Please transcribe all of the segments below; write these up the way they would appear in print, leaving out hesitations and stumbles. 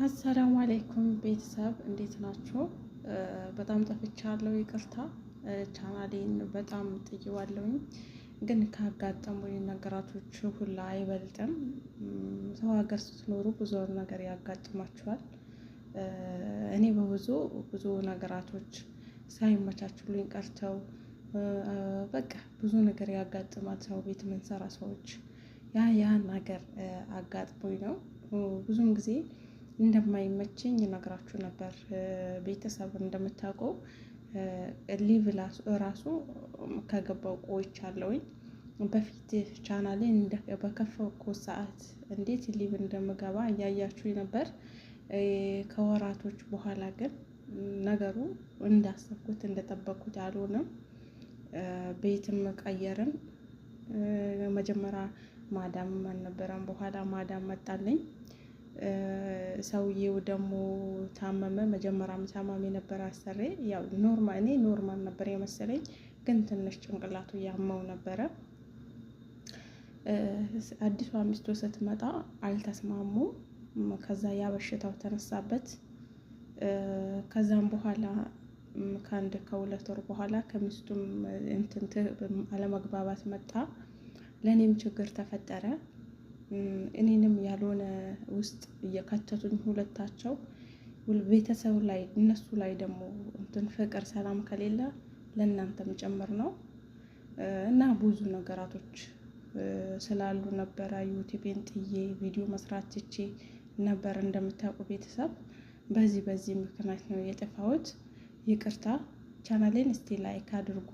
አሰላሙ አለይኩም ቤተሰብ እንዴት ናችሁ? በጣም ጠፍቻለሁ፣ ይቅርታ። ቻናሌን በጣም ጥዬዋለሁኝ፣ ግን ካጋጠሙኝ ነገራቶች ሁላ አይበልጥም። ሰው ሀገር ስትኖሩ ብዙ ነገር ያጋጥማችኋል። እኔ ብዙ ነገራቶች ሳይመቻቹልኝ ቀርተው በቃ ብዙ ነገር ያጋጥማል። ሰው ቤት የምንሰራ ሰዎች ያን ነገር አጋጥሞኝ ነው ብዙም ጊዜ እንደማይመቸኝ እነግራችሁ ነበር። ቤተሰብ እንደምታውቀው ሊቭ ራሱ ከገባው ቆይቻለሁኝ። በፊት ቻናሌን በከፈትኩ ሰዓት እንዴት ሊቭ እንደምገባ እያያችሁኝ ነበር። ከወራቶች በኋላ ግን ነገሩ እንዳሰብኩት እንደጠበቅኩት አልሆነም። ቤትም ቀየርን። መጀመሪያ ማዳም አልነበረም፣ በኋላ ማዳም መጣልኝ። ሰውዬው ደግሞ ታመመ። መጀመሪያም ታማሚ ነበር አሰሬ። ያው እኔ ኖርማል ነበር የመሰለኝ፣ ግን ትንሽ ጭንቅላቱ ያመው ነበረ። አዲሷ ሚስቱ ስትመጣ አልተስማሙም። ከዛ ያ በሽታው ተነሳበት። ከዛም በኋላ ከሁለት ወር በኋላ ከሚስቱም አለመግባባት መጣ። ለእኔም ችግር ተፈጠረ። እኔንም ያልሆነ ውስጥ እየከተቱኝ ሁለታቸው። ቤተሰብ ላይ እነሱ ላይ ደግሞ ፍቅር ሰላም ከሌለ ለእናንተም ጭምር ነው። እና ብዙ ነገራቶች ስላሉ ነበረ ዩቲዩብን ጥዬ ቪዲዮ መስራት ትቼ ነበር። እንደምታውቁ ቤተሰብ በዚህ ምክንያት ነው የጠፋሁት። ይቅርታ። ቻናሌን እስቲ ላይክ አድርጉ።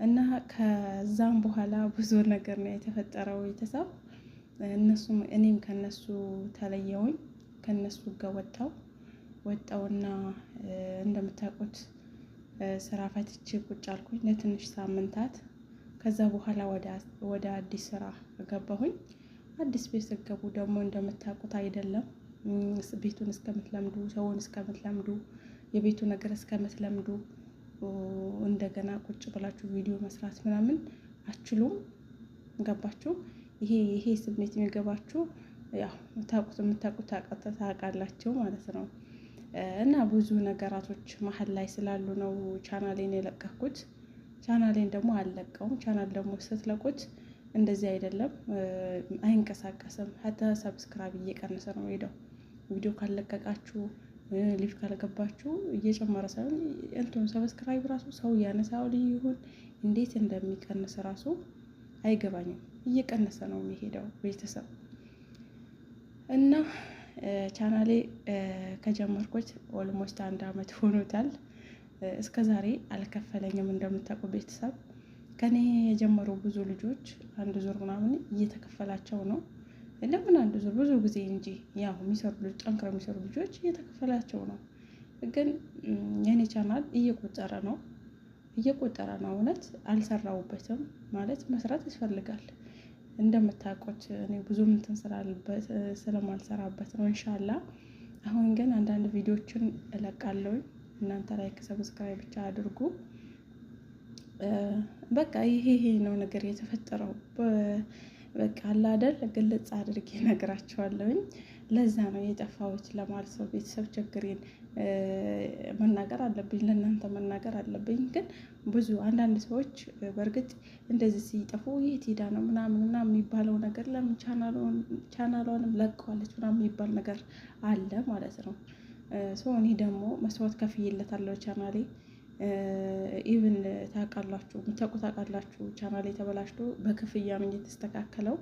እና ከዛም በኋላ ብዙ ነገር ነው የተፈጠረው ቤተሰብ። እኔም ከነሱ ተለየውኝ፣ ከነሱ ጋር ወጣውና እንደምታውቁት ስራ ፈትቼ ቁጭ አልኩኝ ለትንሽ ሳምንታት። ከዛ በኋላ ወደ አዲስ ስራ ገባሁኝ። አዲስ ቤት ስትገቡ ደግሞ እንደምታውቁት አይደለም፣ ቤቱን እስከምትለምዱ፣ ሰውን እስከምትለምዱ፣ የቤቱ ነገር እስከምትለምዱ እንደገና ቁጭ ብላችሁ ቪዲዮ መስራት ምናምን አችሉም። ገባችሁ? ይሄ ስሜት የሚገባችሁ ያው የምታውቁት ታውቃላችሁ ማለት ነው። እና ብዙ ነገራቶች መሀል ላይ ስላሉ ነው ቻናሌን የለቀኩት። ቻናሌን ደግሞ አልለቀውም። ቻናል ደግሞ ስትለቁት እንደዚህ አይደለም፣ አይንቀሳቀስም። ሀታ ሰብስክራይብ እየቀነሰ ነው ሄደው። ቪዲዮ ካለቀቃችሁ ሊቭ ካልገባችሁ እየጨመረ ሳይሆን ሰብስክራይብ ራሱ ሰው ያነሳው ይሁን እንዴት እንደሚቀንስ ራሱ አይገባኝም። እየቀነሰ ነው የሚሄደው ቤተሰብ። እና ቻናሌ ከጀመርኩት ኦልሞስት 1 አመት ሆኖታል። እስከ ዛሬ አልከፈለኝም። እንደምታውቁ ቤተሰብ ከኔ የጀመሩ ብዙ ልጆች 1 ዙር ምናምን እየተከፈላቸው ነው። ለምን 1 ዙር ብዙ ጊዜ እንጂ ያው ጠንክረው የሚሰሩ ልጆች እየተከፈላቸው ነው። ግን የኔ ቻናል እየቆጠረ ነው። እውነት አልሰራውበትም ማለት መስራት ያስፈልጋል። እንደምታውቁት እኔ ብዙም ስለማልሰራበት ነው። ኢንሻአላ አሁን ግን አንዳንድ ቪዲዮችን እለቃለሁ። እናንተ ላይክ ሰብስክራይብ ብቻ አድርጉ። በቃ ይሄ ነው ነገር የተፈጠረው። በቃ አላደል ግልጽ አድርጌ ነግራቸዋለሁኝ። ለዛ ነው የጠፋሁት ለማለት ነው ቤተሰብ። ችግሬን መናገር አለብኝ፣ ለእናንተ መናገር አለብኝ። ግን ብዙ አንዳንድ ሰዎች በእርግጥ እንደዚህ ሲጠፉ የት ሄዳ ነው ምናምን የሚባለው ነገር፣ ለምን ቻናሏንም ለቀዋለች ምናምን የሚባል ነገር አለ ማለት ነው። እኔ ደግሞ መስዋዕት ከፍዬለታለሁ ቻናሌ። ኢቭን ታውቃላችሁ ቻናሌ ተበላሽቶ በክፍያ ነው የተስተካከለው።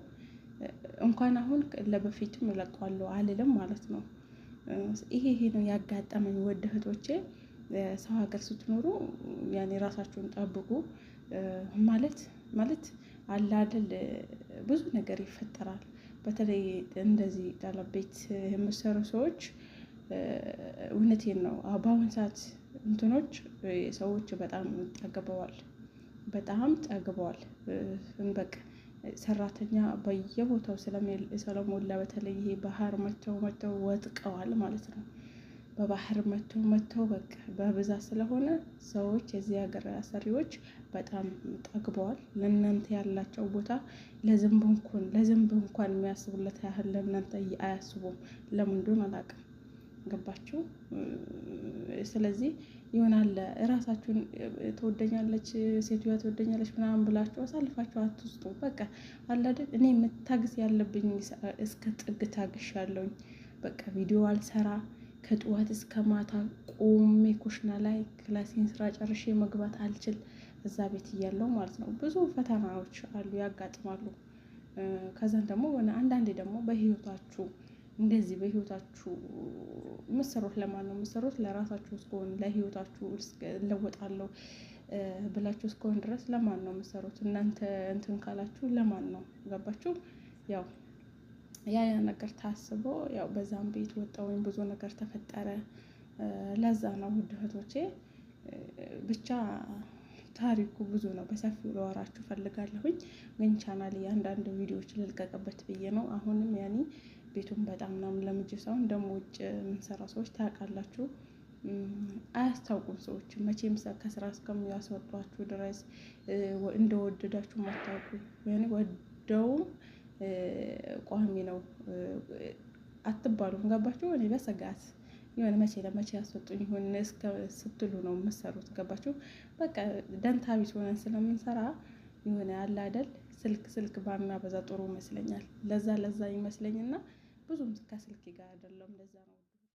እንኳን አሁን ለበፊቱም እለቀዋለሁ አልልም ማለት ነው። ይሄ ነው ያጋጠመኝ ውድ እህቶቼ። ሰው ሀገር ስትኖሩ ያኔ ራሳችሁን ጠብቁ። ማለት አለ አይደል ብዙ ነገር ይፈጠራል። በተለይ እንደዚህ ጠለቤት የምሰሩ ሰዎች እውነቴን ነው። በአሁን ሰዓት ሰዎች በጣም ጠግበዋል። በቃ ሰራተኛ በየቦታው ስለሞላ፣ በተለይ ይሄ ባህር መተው ወጥቀዋል ማለት ነው። በባህር መተው በቃ በብዛት ስለሆነ ሰዎች የዚህ ሀገር አሰሪዎች በጣም ጠግበዋል። ለእናንተ ያላቸው ቦታ ለዝንብ እንኳን የሚያስቡለት ያህል ለእናንተ አያስቡም። ለምን እንደሆነ አላውቅም። ገባችሁ? ስለዚህ ይሆናል እራሳችሁን ትወደኛለች ሴትዮዋ ትወደኛለች ምናምን ብላችሁ አሳልፋችሁ አትስጡ። በቃ አለ አይደል? እኔ መታገስ ያለብኝ እስከ ጥግ ታግሻለሁኝ። በቃ ቪዲዮ አልሰራ ከጠዋት እስከ ማታ ቆሜ ኩሽና ላይ ክላሴን ስራ ጨርሼ መግባት አልችል፣ እዛ ቤት እያለው ማለት ነው። ብዙ ፈተናዎች አሉ ያጋጥማሉ። ከዛን ደግሞ አንዳንዴ ደግሞ በህይወታችሁ እንደዚህ በህይወታችሁ ምሰሩት ለማን ነው ምሰሩት? ለራሳችሁ እስከሆነ ለህይወታችሁ እለወጣለሁ ብላችሁ እስከሆነ ድረስ ለማን ነው ምሰሩት? እናንተ እንትን ካላችሁ ለማን ነው? ገባችሁ? ያው ያ ነገር ታስቦ ያው በዛም ቤት ወጣሁኝ፣ ብዙ ነገር ተፈጠረ። ለዛ ነው ውድ እህቶቼ ብቻ ታሪኩ ብዙ ነው። በሰፊው ለወራችሁ ፈልጋለሁኝ፣ ግን ቻናል አንዳንድ ቪዲዮዎች ልልቀቅበት ብዬ ነው። አሁንም ያኔ ቤቱን በጣም ምናምን ለምጄ ሳይሆን ደግሞ ውጭ የምንሰራ ሰዎች ታውቃላችሁ፣ አያስታውቁም ሰዎች መቼም ከስራ እስከሚያስወጧችሁ ድረስ እንደወደዳችሁ ማታውቁ ያኔ ወደውም ቋሚ ነው አትባሉም። ገባችሁ? እኔ በስጋት የሆነ መቼ ለመቼ ያስወጡኝ ይሆን ስትሉ ነው የምትሰሩት። ገባችሁ? በቃ ደንታ ቢስ ሆነን ስለምንሰራ የሆነ ያለ አይደል ስልክ ባናበዛ ጥሩ ይመስለኛል። ለዛ ይመስለኝና ብዙም ከስልክ ጋር አይደለም። ለዛ ነው